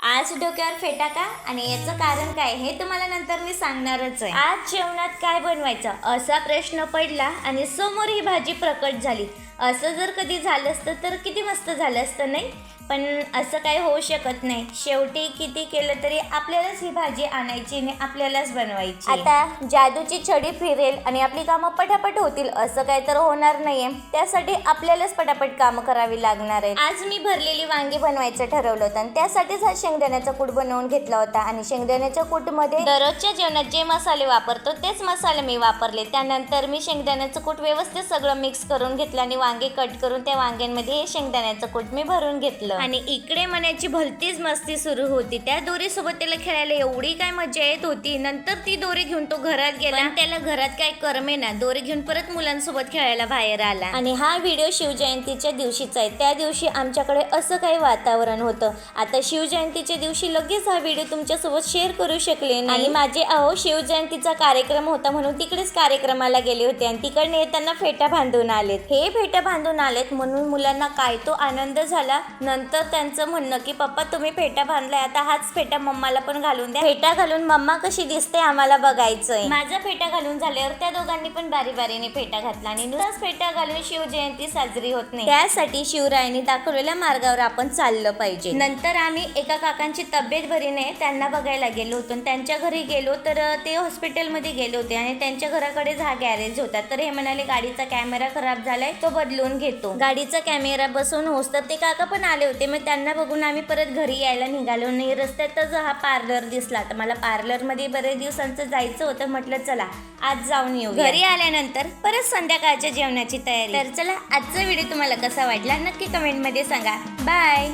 आज डोक्यावर फेटा का आणि याचं कारण काय हे तुम्हाला नंतर मी सांगणारच आहे। आज जेवणात काय बनवायचं असा प्रश्न पडला आणि समोर ही भाजी प्रकट झाली। असं जर कधी झालं असतं तर किती मस्त झालं असतं नाही, पण असं काही होऊ शकत नाही। शेवटी किती केलं तरी आपल्यालाच ही भाजी आणायची आणि आपल्यालाच बनवायची। आता जादूची छडी फिरेल आणि आपली कामं पटापट होतील असं काही तर होणार नाहीये, त्यासाठी आपल्यालाच पटापट कामं करावी लागणार आहे। आज मी भरलेली वांगी बनवायचं ठरवलं होतं आणि त्यासाठीच हा शेंगदाण्याचा कूट बनवून घेतला होता आणि शेंगदाण्याच्या कूटमध्ये दररोजच्या जेवणात जे मसाले वापरतो तेच मसाले मी वापरले। त्यानंतर मी शेंगदाण्याचं कूट व्यवस्थित सगळं मिक्स करून घेतलं आणि वांगे कट करून त्या वांग्यांमध्ये हे शेंगदाण्याचं कूट मी भरून घेतलं आणि इकडे मनाची भलतीच मस्ती सुरू होती। त्या दोरीसोबत त्याला खेळायला एवढी काय मजा येत होती। नंतर ती दोरी घेऊन तो घरात गेला, त्याला घरात काय करमेना, दोरी घेऊन परत मुलांसोबत खेळायला बाहेर आला। आणि हा व्हिडिओ शिवजयंतीच्या दिवशीचा आहे। त्या दिवशी आमच्याकडे असं काही वातावरण होतं। आता शिवजयंतीच्या दिवशी लगेच हा व्हिडिओ तुमच्यासोबत शेअर करू शकले नाही आणि माझे शिवजयंतीचा कार्यक्रम होता म्हणून तिकडेच कार्यक्रमाला गेले होते आणि तिकडे येताना फेटा बांधून आलेत। हे फेटा बांधून आलेत म्हणून मुलांना काय तो आनंद झाला। नंतर त्यांचं म्हणणं की पप्पा तुम्ही फेटा बांधलाय, आता हाच फेटा मम्माला पण घालून द्या, फेटा घालून मम्मा कशी दिसते आम्हाला बघायचंय। माझा फेटा घालून झाल्यावर त्या दोघांनी पण बारी बारीने फेटा घातला आणि नुसताच फेटा घालून शिवजयंती साजरी होत नाही, त्यासाठी शिवरायांनी दाखवलेल्या मार्गावर आपण चाललं पाहिजे। नंतर आम्ही एका काकांची तब्येत बरी नाही त्यांना बघायला गेलो होतो, त्यांच्या घरी गेलो तर ते हॉस्पिटलमध्ये गेले होते आणि त्यांच्या घराकडे हा गॅरेज होता। तर हे म्हणाले गाडीचा कॅमेरा खराब झालाय तो बदलून घेतो। गाडीचा कॅमेरा बसवून होस तर ते काका पण आले होते। मग त्यांना बघून आम्ही परत घरी यायला निघालो नाही, रस्त्यातच हा पार्लर दिसला। तर मला पार्लर मध्ये बरेच दिवसांचं जायचं होतं, म्हटलं चला आज जाऊन येऊ। घरी आल्यानंतर परत संध्याकाळच्या जेवणाची तयारी। तर चला आजचा व्हिडिओ तुम्हाला कसा वाटला नक्की कमेंट मध्ये सांगा। बाय।